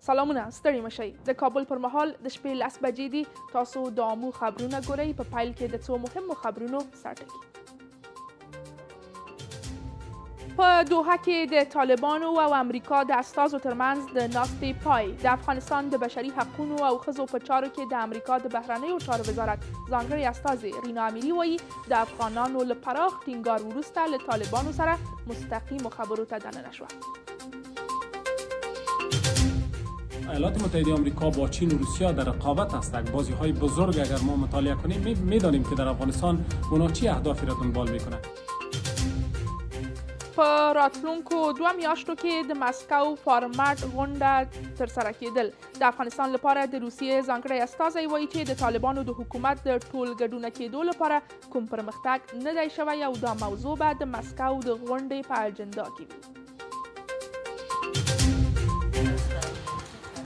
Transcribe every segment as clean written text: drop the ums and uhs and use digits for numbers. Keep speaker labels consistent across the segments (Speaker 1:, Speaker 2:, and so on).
Speaker 1: سلامونه، ستړي مشئ. د کابل پر مهال د شپې 10 بجې دي. تاسو د عامو خبرونه ګورئ. په پیل کې د څو مهمو خبرونو سرټکي. په دوحه کې د طالبانو او امریکا د استازو ترمنځ د ناستې پای. د افغانستان د بشري حقونو او ښځو په چارو کې د امریکا د بهرنیو چارو وزارت ځانګړې استازې رینا امیري وایي د افغانانو له پراخ ټینګار وروسته له طالبانو سره مستقیمو خبرو ته دننه شوه.
Speaker 2: ایالات متحده آمریکا با چین و روسیه در رقابت هستند. بازی‌های بزرگ اگر ما مطالعه کنیم می‌دانیم که در افغانستان اونا چی اهدافی را دنبال می‌کنند. په راتلونکو 2 میاشتو کې د مسکو فارمټ غونډه ترسره کېدل. د افغانستان لپاره د روسیې ځانګړی استازی وایي چې د طالبانو د حکومت د ټولګډونه کېدو لپاره کوم پرمختګ نه دی شوی او دا موضوع به د مسکو د غونډې په اجنډا کې وي.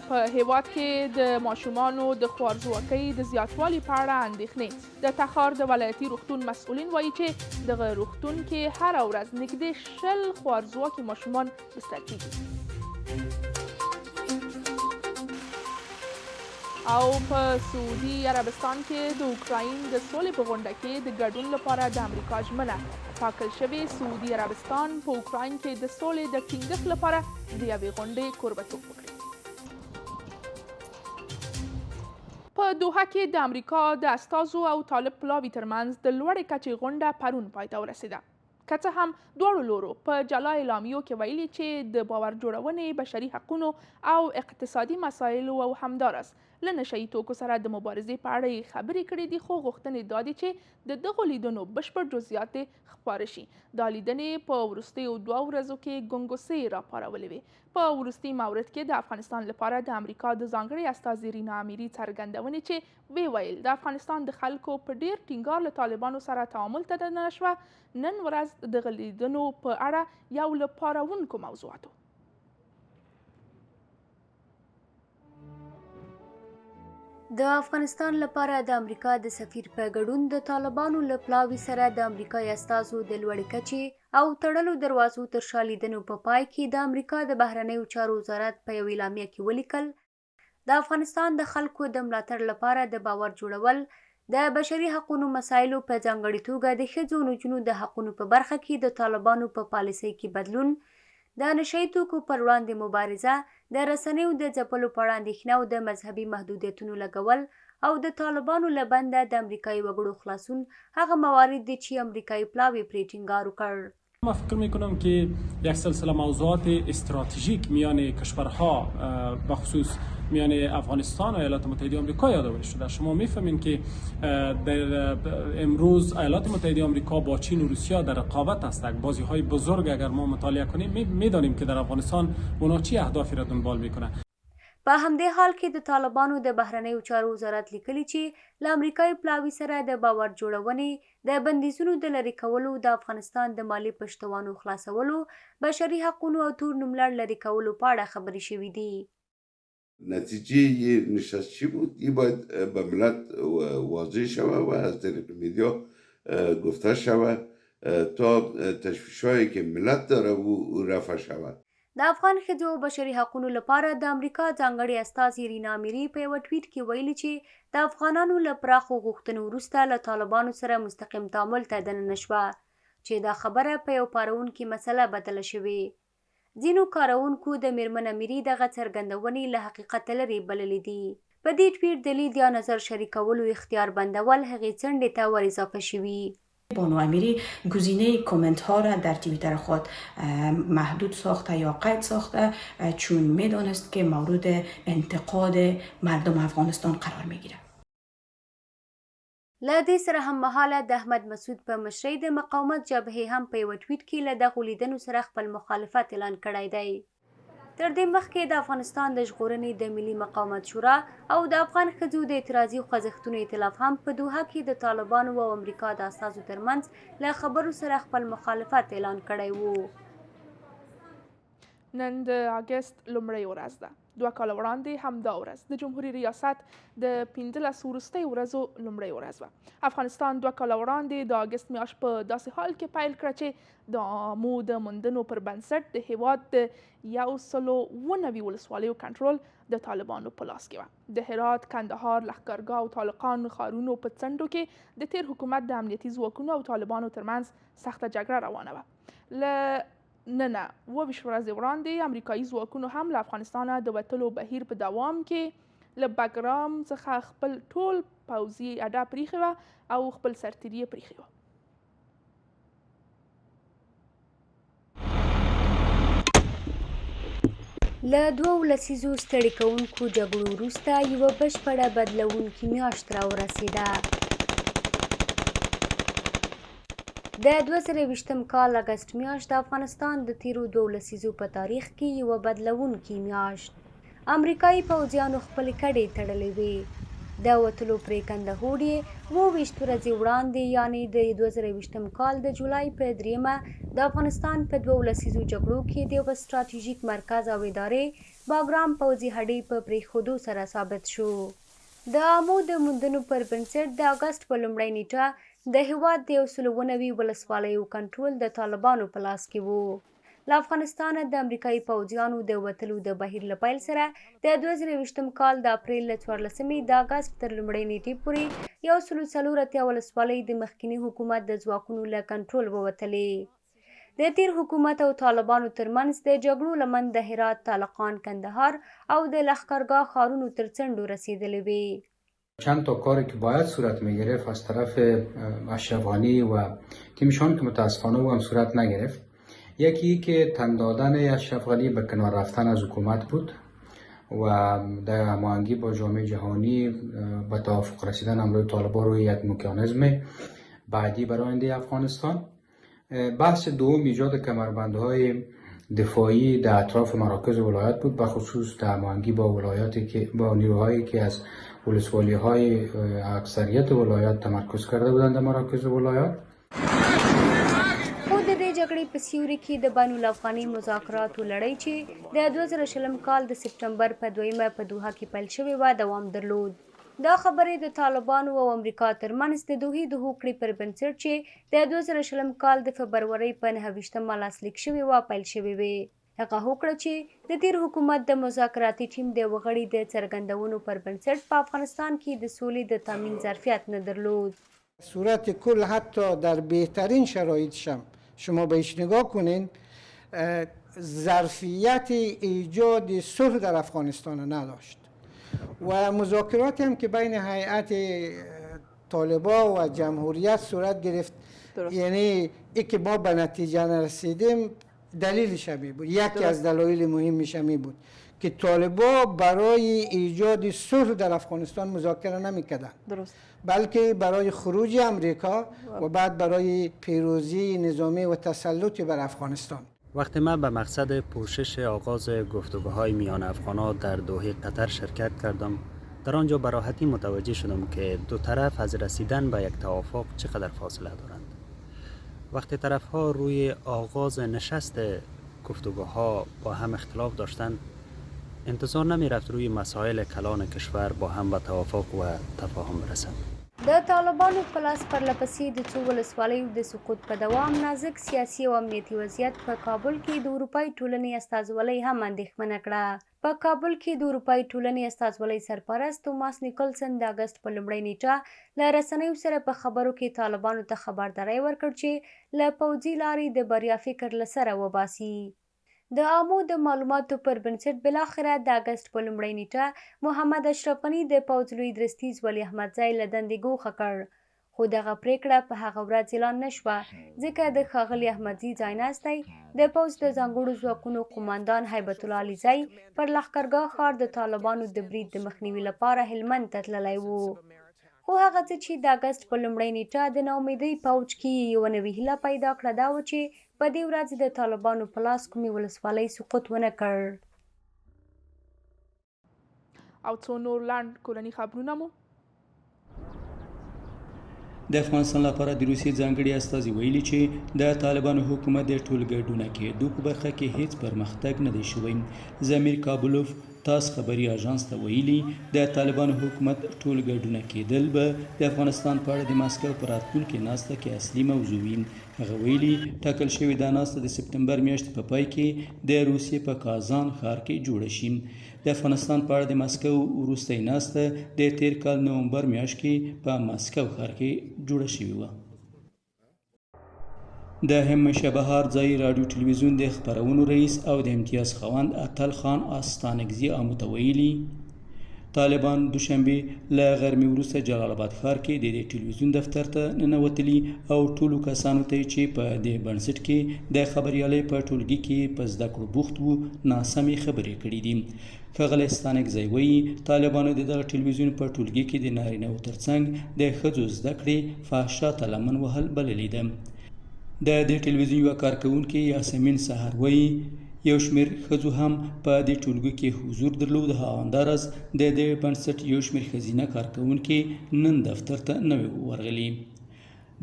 Speaker 2: په هیواد کې د ماشومانو د خوارځواکۍ د زیاتوالي په اړه اندېښنې. د تخار د ولایتي روغتون مسؤلین وایي چې دغه روغتون کې هره ورځ نږدې 20 خوارځواکي ماشومان بستر کېږي. او په سعودي عربستان کې د اوکراین د سولې په غونډه کې د ګډون لپاره د امریکا ژمنه ټاکل شوې. سعودي عربستان په اوکراین کې د سولې د ټینګښت لپاره د یوې غونډې کوربهتوب وکړي. په دوحه کې د امریکا د استازو او طالب پلاوي ترمنځ د لوړې کچې غونډه پرون پای ته ورسېده. که څه هم دواړو لورو په جلا اعلامیو کې ویلي چې د باور جوړونې، بشري حقونو او اقتصادي مسایلو او همداراز له نشهیي توکو سره د مبارزې په اړه یې خبرې کړې دي، خو غوښتنې دا دي چې د دغو لیدنو بشپړ جزئیات خپاره شي. دا لیدنې په وروستیو 2 ورځو کې ګنګوسې راپارولې وې. په وروستي مورد کې د افغانستان لپاره د امریکا د ځانګړې استازې رینا امیري څرګندونې چې ویې ویل د افغانستان د خلکو په ډیر ټینګار له طالبانو سره تعامل ته دننه شوه. نن ورځ دغه لیدنو په اړه یو له پاروونکو موضوعاتو.
Speaker 3: د افغانستان لپاره د امریکا د سفیر په ګډون د طالبانو له پلاوي سره د امریکایي استازو د لوړې کچې او تړلو دروازو تر شا لیدنو په پای کې د امریکا د بهرنیو چارو وزارت په یوه اعلامیه کې ولیکل د افغانستان د خلکو د ملاتړ لپاره د باور جوړول، د بشري حقونو مسایلو په ځانګړې توګه د ښځو او نجونو د حقونو په برخه کې د طالبانو په پالیسۍ کې بدلون، د نشهیي توکو پر وړاندې مبارزه، د رسنیو د ځپلو په اړه اندېښنه او د مذهبي محدودیتونو لګول او د طالبانو له بنده د امریکایي وګړو خلاصون هغه موارد دي چې امریکایي پلاوی پرې ټینګار وکړ.
Speaker 2: ما فکر میکنم که یک سلسله موضوعات استراتژیک میان کشورها بخصوص میان افغانستان و ایالات متحده آمریکا یادآوری شده. شما میفهمین که در امروز ایالات متحده آمریکا با چین و روسیه در رقابت هستند. بازی‌های بزرگ اگر ما مطالعه کنیم میدانیم که در افغانستان اونا چی اهدافی را دنبال میکنه.
Speaker 3: په همدې حال کې د طالبانو د بهرنیو چارو وزارت لیکلي چې له امریکایي پلاوي سره د باور جوړونې، د بندیزونو د لرې کولو، د افغانستان د مالي پشتوانو خلاصولو، بشري حقونو او تور نوملړ لرې کولو په اړه خبرې شوې دي.
Speaker 4: نتیجه نشست چی بود؟ این باید به ملت واضح شود و از طریق میدیا گفته شود تا تشویش‌هایی که ملت داره او رفع شود.
Speaker 3: د افغان ښځو او بشري حقونو لپاره د امریکا ځانګړې استازې رینا امیري په یوه ټویټ کې ویلي چې د افغانانو له پراخو غوښتنو وروسته له طالبانو سره مستقیم تعامل ته دننه شوه چې دا خبره په یو پاروونکې مسله بدله شوې. ځینو کاروونکو د میرمن امیري دغه څرګندونې له حقیقت لرې بللې دي. په دې ټویټ د لید یا نظر شریکولو اختیار بندول هغې څنډې ته ور اضافه شوي.
Speaker 5: بانو امیری گزینه کامنت ها را در توییتر خود محدود ساخته یا قید ساخته چون میدانست که مورد انتقاد مردم افغانستان قرار میگیره.
Speaker 3: له دې سره هم مهاله د احمد مسعود په مشرۍ د مقاومت جبهې هم په یوه ټویټ کې له دغو لیدنو سره خپل مخالفت اعلان کړی دی. تر دې مخکې د افغانستان د ژغورنې د ملي مقاومت شورا او د افغان ښځو د اعتراضي خوځښتونو ائتلاف هم په دوحه کې د طالبانو او امریکا د استازو ترمنځ له خبرو سره خپل مخالفت اعلان کړی و.
Speaker 1: نن د اګست لومړۍ ورځ ده. 2 کاله وړاندې همدا ورځ د جمهوریت ریاست د 15 وروستیو ورځو لومړۍ ورځ وه. افغانستان 2 کاله وړاندې د اګست میاشت په داسې حال کې پیل کړه چې د عامو د موندنو پر بنسټ د هیواد د 190 ولسوالیو کنټرول د طالبانو په لاس کې وه. د هرات، کندهار، لښکرګاه او طالقان ښارونو په څنډو کې د تیر حکومت د امنیتي ځواکونو او طالبانو ترمنځ سخته جګړه روانه وه. له ننه 22 ورځې وړاندې امریکایي ځواکونو هم له افغانستانه د وتلو بهیر په دوام کې له بګرام څخه خپل ټول پوځي اډه پریښې وه او خپل سرتیري یې پریښې وه.
Speaker 3: له 2 لسیزو ستړي کوونکو جګړو وروسته یوه بشپړه بدلونکې میاشت راورسېده. د 2020 کال اګست میاشت د افغانستان د تیرو 2 لسیزو په تاریخ کې یوه بدلونکې میاشت. امریکایي پوځیانو خپلې کډې تړلې وې. د وتلو پرېکنده هوډ یې 22 ورځې وړاندې یعنې د 2020 کال د جولای په 3 د افغانستان په 2 لسیزو جګړو کې د یوه ستراتیژیک مرکز او ادارې باګرام پوځي هډې په پرېښودو سره ثابت شو. د عامو د موندنو پر بنسټ د اګست په لومړۍ نیټه د هیواد د 190 ولسوالیو کنټرول د طالبانو په لاس کې و. له افغانستانه د امریکایي پوځیانو د وتلو د بهیر له پیل سره د 2020 کال د اپریل له 14 د اګست تر لومړۍ نیټې پورې 140 ولسوالۍ د مخکیني حکومت د ځواکونو له کنټرول ووتلې. د تیر حکومت او طالبانو ترمنځ د جګړو لمن د هرات، طالقان، کندهار او د لښکرګاه ښارونو تر څنډو رسیدلې وې.
Speaker 6: چند تا کاری که باید صورت میگرفت از طرف اشرف غنی و تیمشان که متاسفانه او هم صورت نگرفت. یکی که تن دادن اشرف غنی به کنار رفتن از حکومت بود و در هماهنگی با جامعه جهانی به توافق رسیدن امروی طالبان روی یک مکانیزم بعدی برای آینده افغانستان. بحث دوم ایجاد کمربندهای دفاعی در اطراف مراکز ولایت بود، به خصوص در هماهنگی با ولایاتی که با نیروهایی که از ولسوالی های اکثریت ولایات تمرکز کرده بودند در مراکز ولایات.
Speaker 3: خو د دې جګړې په سیوري کې د بین الافغاني مذاکراتو لړۍ چې د 2020 کال د سپټمبر په 2 په دوحه کې پیل شوې وه دوام درلود. دا خبرې د طالبانو او امریکا ترمنځ د دوحې د هوکړې پر بنسټ چې د 2020 کال د فبرورۍ په 9 لاسلیک شوې وه پیل شوې وې. هغه هوکړه چې د تیر حکومت د مذاکراتي ټیم د وغړي د څرګندونو پر بنسټ په افغانستان کې د سولې د تامین ظرفیت نه درلود.
Speaker 7: صورت کل حتی در بهترین شرایطش هم شما بهش نگاه کنین ظرفیت ایجاد صلح در افغانستان نداشت و مذاکراتی هم که بین هیئت طالبان و جمهوریت صورت گرفت یعنی ای که ما به نتیجه نرسیدیم دلیلش می بود. یکی از دلایل مهمش می بود که طالبان برای ایجاد صلح در افغانستان مذاکره نمی‌کردند. درست. بلکه برای خروج امریکا و بعد برای پیروزی نظامی و تسلط بر افغانستان.
Speaker 8: وقتی من به مقصد پوشش آغاز گفتگوهای میان افغان‌ها در دوحه قطر شرکت کردم، در آنجا به راحتی متوجه شدم که دو طرف از رسیدن به یک توافق چقدر فاصله دارند. وقتی طرف‌ها روی آغاز نشست گفتگوها با هم اختلاف داشتند، انتظار نمی‌رفت روی مسائل کلان کشور با هم به توافق و تفاهم برسند.
Speaker 3: د طالبانو په لاس پرلپسې د څو ولسوالیو د سقوط په دوام نازک سیاسي او امنیتي وضعیت په کابل کې د اروپایي ټولنې استازولۍ هم اندېښمنه کړه. په کابل کې د اروپایي ټولنې استازولۍ سرپرست توماس نیکلسن د اګست په لومړۍ نیټه له رسنیو سره په خبرو کې طالبانو ته خبرداری ورکړ چې له پوځي لارې د بریا فکر له سره وباسي. د عامو د معلوماتو پر بنسټ بالاخره د اګست په لومړۍ نیټه محمد اشرف غني د پوځ لوی درستیز ولی احمدزی له دندې ګوښه کړ، خو دغه پریکړه په هغه ورځ اعلان نه شوه ځکه د ښاغلي احمدزي ځایناستی د پوځ د ځانګړو ځواکونو قوماندان هیبت الله علیزی پر لښکرګاه ښار د طالبانو د برید د مخنیوي لپاره هلمند ته تللی و. خو هغه څه چې د اګست په لومړۍ نیټه د ناامیدۍ پوځ کې یوه نوې هیله پیدا کړه دا و چې په دې ورځ د طالبانو په لاس کومې ولسوالۍ سقوط ونه کړ.
Speaker 1: او څو نور لنډ کورني خبرونه مو.
Speaker 9: د افغانستان لپاره د روسیې ځانګړي استازي ویلي چې د طالبانو حکومت د ټولګډونه کې دوه برخه کې هیڅ پرمختګ نه دی شوی. زمیر کابلوف تاس خبري اژانس ته ویلي د طالبانو حکومت ټول ګډونه کېدل به د افغانستان په اړه د ماسکو په راتلونکې ناسته کې اصلي موضوع وي. هغه ویلي ټاکل شوې دا ناسته د سپتمبر میاشتې په پای کې د روسیې په کازان ښار کې جوړه شي. د افغانستان په اړه د ماسکو وروستۍ ناسته د تیر کال نومبر میاشت کې په ماسکو ښار کې جوړه شوې وه. د همشه بهار ځایي راډیو ټلویزیون د خپرونو رئیس او د امتیاز خوند اتل خان آستانکزي آمو ته ویلي طالبان دوشنبه له غرمې وروسته جلال آباد ښار کې د ټلویزیون دفتر ته ننوتلي او ټولو کسانو ته چې په دې بنسټ کې د خبریالۍ په ټولګي کې په زده کړو بوخت وو ناسمې خبرې کړې دي. ښاغلی آستانکزي وایي طالبانو د دغه ټلویزیون په ټولګي کې د نارینه‌وو ترڅنګ د ښځو زده کړې فحشا ته لمن وهل بللې ده. د دې ټلویزیون یوه کارکوونکې یاسمین سحر وایي یو شمېر ښځو هم په دې ټولګو کې حضور درلود. همداراز د دې بنسټ یو شمېر ښځینه کارکوونکې نن دفتر ته نه وي ورغلي.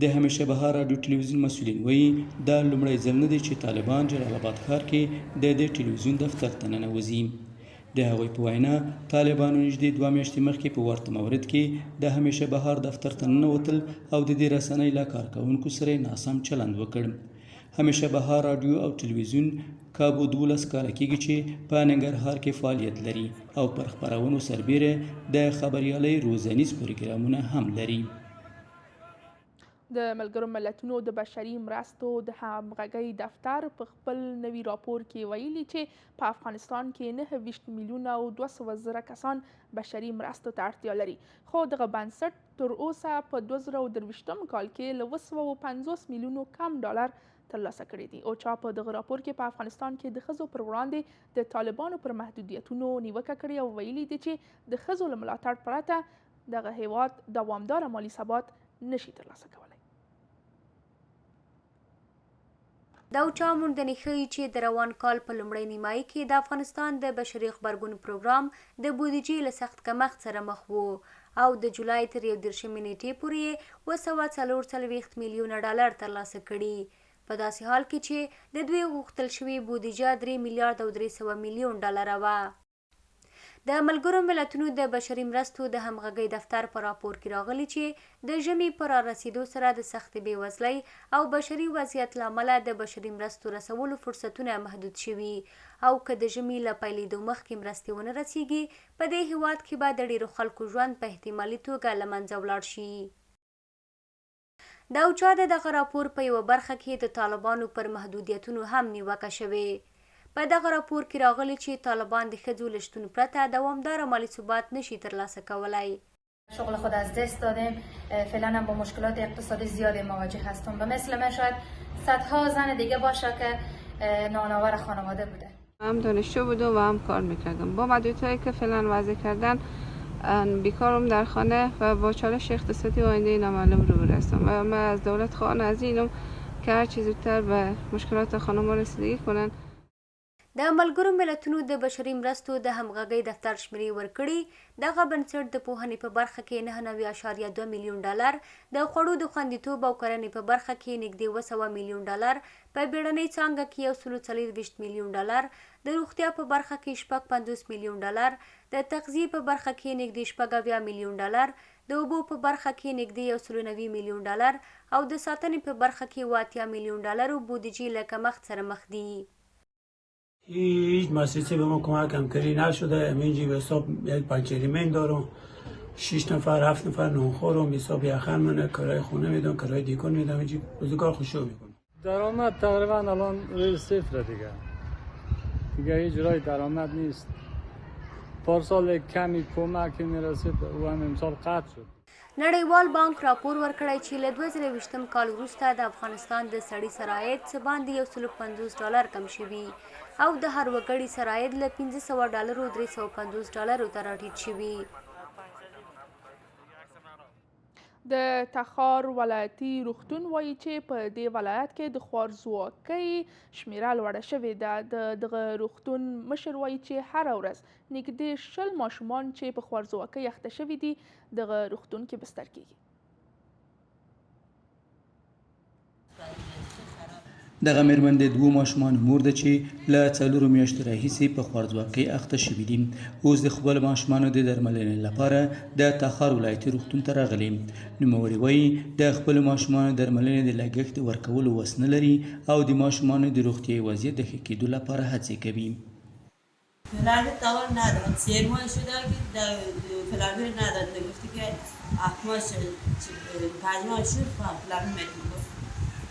Speaker 9: د همیشه بهار راډیو ټلویزیون مسؤلین وایي دا لومړی ځل نه دی چې طالبان جلال آباد ښار کې د دې ټلویزیون دفتر ته ننوځي. د هغوی په وینا طالبانو نږدې 2 میاشتې مخکې په ورته مورد کې د همیشه بهار دفتر ته ننوتل او د دې رسنۍ له کارکوونکو سره ناسم چلند وکړ. همیشه بهار راډیو او ټلویزیون کابو 12 کاله کېږي چې په ننګرهار کې فعالیت لري او پر خپرونو سربیره د خبریالۍ روزنیز پروګرامونه هم لري.
Speaker 2: د ملګرو ملتونو د بشري مرستو د همغږۍ دفتر په خپل نوي راپور کې ویلي چې په افغانستان کې 29 میلیونه او 200 زره کسان بشري مرستو ته اړتیا لري، خو دغه بنسټ تر اوسه په 2023 کال کې له 250 میلیونو کم ډالر ترلاسه کړي دي. اوچا په دغه راپور کې په افغانستان کې د ښځو پر وړاندې د طالبانو پر محدودیتونو نیوکه کړې او ویلي دي چې د ښځو له ملاتړ پرته دغه هیواد دوامداره مالي ثبات نشي ترلاسه کولی.
Speaker 3: دا اوچا موندنې ښیي چې د روان کال په لومړۍ نیمایي کې د افغانستان د بشري غبرګون پروګرام د بودیجې له سخت کمښت سره مخ و او د جولای تر 31 نیټې پورې 240 میلیونه ډالر ترلاسه کړي، په داسې حال کې چې د دوی غوښتل شوې بودیجه 3 میلیارډ او 300 میلیون ډالره وه. د ملګرو ملتونو د بشري مرستو د همغږۍ دفتر په راپور کې راغلي چې د ژمي په رارسېدو سره د سختې بېوزلۍ او بشري وضعیت له امله د بشري مرستو رسولو فرصتونه محدود شوي او که د ژمي له پیلېدو مخکې مرستې ونه رسیږي په دې هیواد کې به د ډېرو خلکو ژوند په احتمالي توګه له منځه ولاړ شي. د اوچا د دغه راپور په یوه برخه کې د طالبانو پر محدودیتونو هم نیوکه شوې. په دغه راپور کې راغلی چې طالبان د ښځو له شتون پرته دوامداره مالی ثبات نشي ترلاسه کولی.
Speaker 10: شغل خود از دست دادیم، فعلا هم با مشکلات اقتصادی زیادی مواجه هستم و مثل من شاید صدها زن دیگه باشه که نانآور خانواده بوده.
Speaker 11: هم دانشجو بودم و هم کار میکردم. با محدودیتایی که فعلا وضع کردن بیکارم در خانه و با چالش اقتصادی و آینده نامعلوم روبرو هستم و من از دولت خواهان از اینم که هر چیز زودتر به مشکلات خانم‌ها رسیدگی کنن.
Speaker 3: د ملګرو ملتونو د بشري مرستو د همغږۍ دفتر شمیرې ورکړي دغه بنسټ د پوهنې په برخه کې 99.2 میلیون ډالر، د خوړو د خوندیتوب او کرنې په برخه کې نږدې 200 میلیون ډالر، په بیړنۍ څانګه کې 140 میلیون ډالر، د روغتیا په برخه کې 50 میلیون ډالر، د تغذیې په برخه کې نږدې 80 میلیون ډالر، د اوبو په برخه کې نږدې 190 میلیون ډالر او د ساتنې په برخه کې 80 میلیون ډالر بودیجې له کمښت سره مخ دي.
Speaker 12: هیچ مؤسسه به ما کمک همکاری نشده. همینجی به حساب یک پنچریمن دارم، 6 نفر 7 نفر نونخورم، حساب یخن منه، کرای خونه میدم، کرای دیکن میدم، اینجی روزگار خوشو میکنم.
Speaker 13: درآمد تقریبا الان روی صفر دیگه هیچ جورای درآمد نیست. پارسال کمی کمک میرسید و هم امسال قطع شد.
Speaker 3: نړیوال بانک راپور ورکړی چې له 2020 کال وروسته د افغانستان د سړي سرعاید څه باندې 150 ډالر کم شوي او د هر وګړي سرعاید له 500 ډالرو 350 ډالرو ته راټیټ شوي.
Speaker 2: د تخار ولایتي روغتون وایي چې په دې ولایت کې د خوارځواکۍ شمیره لوړه شوې ده. د دغه روغتون مشر وایي چې هره ورځ نږدې 20 ماشومان چې په خوارځواکۍ اخته شوي دي دغه روغتون کې بستر کیږي.
Speaker 9: دغه مېرمن د 2 ماشومانو مور ده چې له 4 میاشتو راهیسې په خوارځواکۍ اخته شوي دي. اوس د خپلو ماشومانو د درملنې لپاره د تخار ولایتي روغتون ته راغلي. نوموړې وایي د خپلو ماشومانو درملنې د لګښت د ورکولو وس نه لري او د ماشومانو د روغتیایي وضعیت د ښه کېدو لپاره هڅې کوي.
Speaker 14: فلان توان ندارد 3 ماه شده که فلان ندارد گفتی که 8 ماه 5 ماه شد فلان میتونه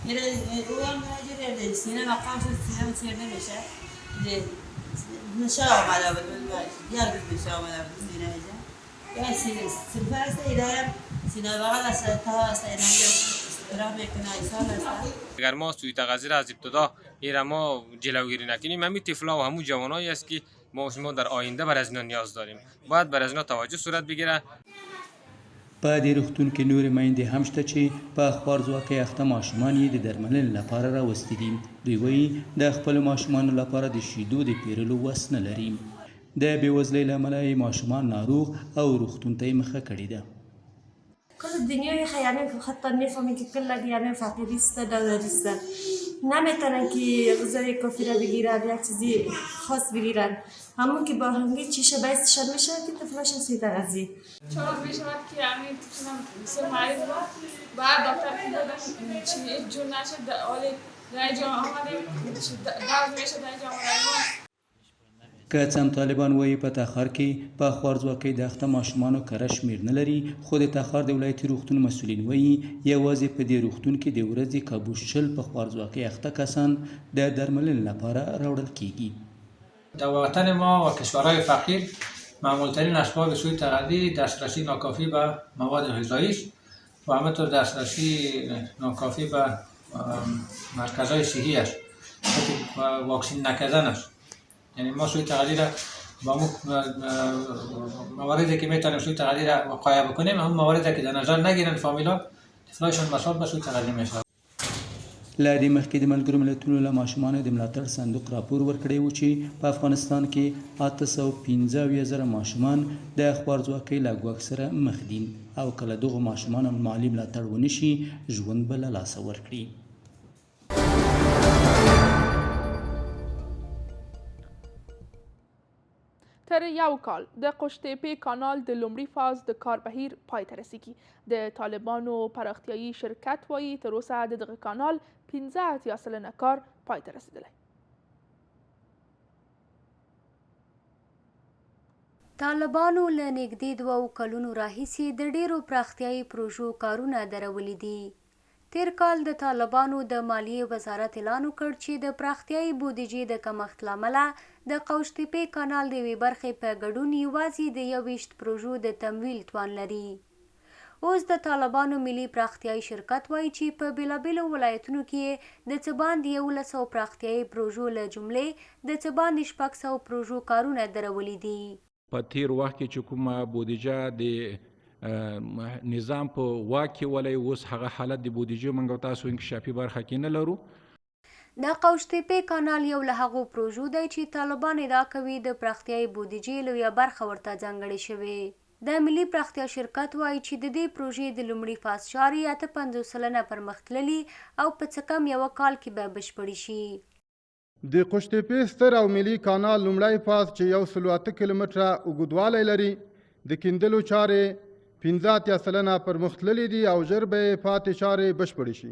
Speaker 14: میره او هم نجوری سینه مقام شد سینه سیر نمیشه نشه آمده بود یه روز نشه آمده بود سینه ایجا یا سلفه است ایده سینه بغل است تا است ایده استراح میکنه ایسان است.
Speaker 15: اگر ما سوی تغذیه را از ابتدا ایره ما جلوگیری نکنیم همین طفلا و همون جوانایی است که ما در آینده بر از اینا نیاز داریم. باید بر از اینا توجه صورت بگیره.
Speaker 9: په دې روغتون کې نورې میندې هم شته چې په خوارځواکۍ اخته ماشومان یې د درملنې لپاره راوستي دي. دوی وایي د خپلو ماشومانو لپاره د شیدو د پیرلو وس نه لري. د بېوزلۍ له امله یې ماشومان ناروغ او روغتون ته یې مخه کړې ده.
Speaker 16: کل الدنيا خيانين حتى نفهم که كل يعني فقیریست داریست نمیتونن که غذای کافی را بگیرن یا چیزی خاص بگیرن همون که با هنگی چیشه باعثشان میشه که طفلاشون سوی تغذیه
Speaker 2: 4 میشود که همین طفلم مثل مریض بود بعد دکتر که دادن چی جور نشد ولی در اینجا آمدیم درد میشه در اینجا آمدیم.
Speaker 9: که څه هم طالبان وایي په تخار کې په خوارځواکۍ د اخته ماشومانو کره شمېر نه لري، خو د تخار د ولایتي روغتون مسؤلین وایي یوازې په دې روغتون کې د ورځې کابو 60 په خوارځواکۍ اخته کسان د درملنې لپاره راوړل کیږي.
Speaker 17: در وطن ما و کشورهای فقیر معمولترین اسباب سوی تغذیه دسترسی ناکافی به مواد غذایی است و همینطور دسترسی ناکافی به مرکزهای صحی است و واکسین نکردن است. یعنی ما سوی تغذیه را با مواردی که میتونیم سوی تغذیه را وقایع بکنیم هم مواردی که در نظر نگیرن فامیلا طفلایشان مساوات به سوی تغذیه میشه.
Speaker 9: له دې مخکې د ملګرو ملتونو له ماشومانو د ملاتړ صندوق راپور ورکړی و چې په افغانستان کې 815,000 ماشومان د خوارځواکۍ له ګواښ سره مخ دي او که له دغو ماشومانو مالي ملاتړ ونه شي ژوند به له لاسه ورکړي.
Speaker 1: تر یو کال د قوشتېپې کانال د لومړي فاز د کار بهیر پای ته رسیږي. د طالبانو پراختیایي شرکت وایي تر اوسه د دغه کانال 15 کار پای ته رسیدلی.
Speaker 3: طالبانو له نږدې 2 کلونو راهیسې د ډیرو پراختیایي پروژو کارونه درولي دي. تیر کال د طالبانو د مالیې وزارت اعلان وکړ چې د پراختیایي بودیجې د کمښت له امله د قوشتېپې کانال د یوې برخې په ګډون یوازې د 21 پروژو د تمویل توان لري. اوس د طالبانو ملي پراختیایي شرکت وایي چې په بیلابیلو ولایتونو کې د څه باندې 1100 پراختیایي پروژو له جملې د څه باندې 600 پروژو کارونه درولي دي.
Speaker 18: په تیر وخت کې چې کومه بودیجه د نظام په واک کې ولای اوس هغه حالت د بودیجې موږ تاسو انکشافي برخه کې نه لرو.
Speaker 3: د قوشتېپې کانال یو له هغو پروژو دی چې طالبان ادعا کوي د پراختیایي بودیجې لویه برخه ورته ځانګړې شوې. د ملي پراختیا شرکت وایي چې د دې پروژې د لومړي فاز چارې 58% پرمختللي او په څه کم یوه کال کې به بشپړې شي.
Speaker 19: د قوشتېپې ستر او ملي کانال لومړی فاز چې 108 کیلومتره اوږدوالی لري د کیندلو چارې 15% پرمختللي دي او ژر به یې پاتې چارې بشپړې شي.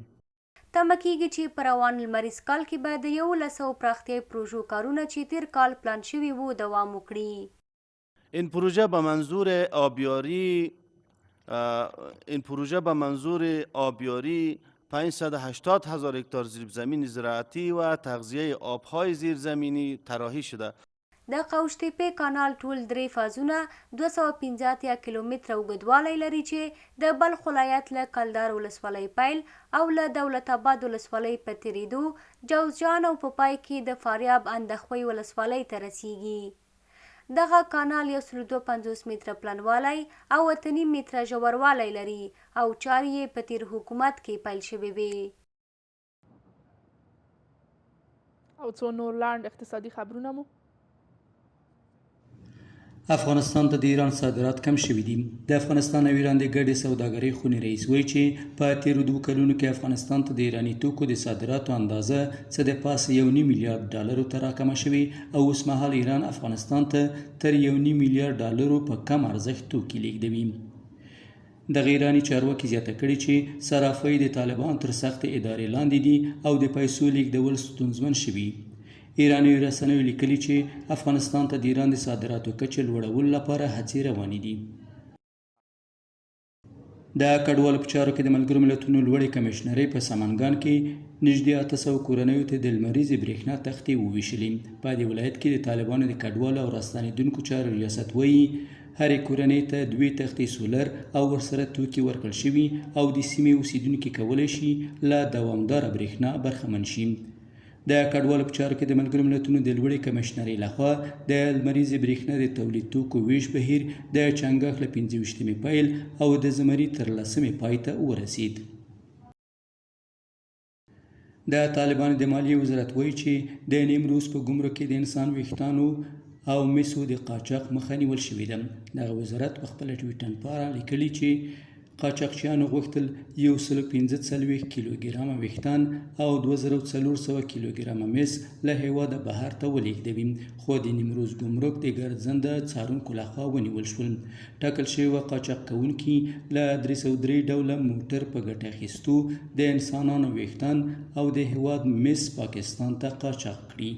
Speaker 3: تمه کیږي چې په روان لمریز کال کې به د 1100 پراختیایي پروژو کارونه چې تیر کال پلان شوي وو دوام وکړي.
Speaker 20: این پروژه به منظور آبیاری 580,000 هکتار زیرزمین زراعتی و تغذیه آبهای زیرزمینی طراحی شده.
Speaker 3: د قوشتېپې کانال ټول 3 فازونه 215 کیلومتره اوږدوالی لري چې د بلخ ولایت له کلدار ولسوالۍ پیل او له دولت آباد ولسوالۍ په تیریدو جوزجان او په پای کې د فاریاب اندخوی ولسوالۍ ته رسیږي. دغه کانال 152 متره پلنوالی او 8.5 متره ژوروالی لري او چارې یې په تیر حکومت کې پیل شوې وې.
Speaker 1: او څو نور لاند اقتصادي خبرونه مو
Speaker 9: افغانستان ته د ایران صادرات کم شوي دي. د افغانستان او ایران د ګډې سوداګرۍ خونې رئیس وایي چې په تیرو 2 کلونو کې افغانستان ته د ایراني توکو د صادراتو اندازه څه د پاسه 1.5 میلیارډ ډالرو ته راکمه شوې او اوس مهال ایران افغانستان ته تر 1.5 میلیارډ ډالرو په کم ارزښت توکي لیږدوي. دغه ایراني چارواکي زیاته کړې چې صرافۍ د طالبان تر سختې ادارې لاندې دي او د پیسو لیږدول ستونزمن شوي. ایراني رسنیو لیکلي چې افغانستان ته د ایران د صادراتو کچې لوړولو لپاره هڅې روانې دي. د کډوالو په چارو کې د ملګرو ملتونو لوړې کمیشنرۍ په سمنګان کې نږدې 800 کورنیو ته د لمریزې برېښنا تختې وویشلې. په دې ولایت کې د طالبانو د کډوالو او راستنېدونکو چارو ریاست وایي هرې کورنۍ ته 2 تختې سولر او ورسره توکي ورکړل شوي او د سیمې اوسیدونکي کولی شي له دوامداره برېښنا برخمن شي. د کډوالو په چارو کې د ملګرو ملتونو د لوړې کمیشنرۍ لخوا د لمریزې برېښنا د تولید توکو ویش بهیر د چنګاښ له 25مې پیل او د زمري تر 10مې پای ته ورسید. د طالبانو د مالیې وزارت وایي چې د نیمروز په ګمرک کې د انسان ویښتانو او مسو د قاچاق مخه نیول شوې ده. دغه وزارت په خپله ټویټر پاڼه لیکلي چې قاچاقچیانو غوښتل 145 کیلوګرامه ویښتان او 2400 کیلوګرامه مس له هیواده بهر ته ولېږدوي، خو د نیمروز ګمرک د ګرځنده څارونکو لخوا ونیول شول. ټاکل شوي قاچاق کوونکي له 303 ډوله موټر په ګټه اخیستو د انسانانو ویښتان او د هیواد مس پاکستان ته قاچاق کړي.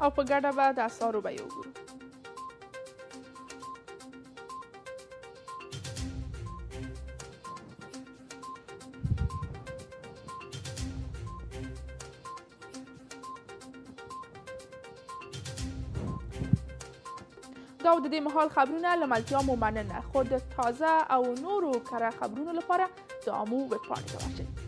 Speaker 2: او په ګډه به د اسعارو بیې وګورو. دا د دې مهال خبرونه له ملتیا مو مننه. خو د تازه او نورو کره خبرونو لپاره د آمو ویب پاڼې ته ورشئ.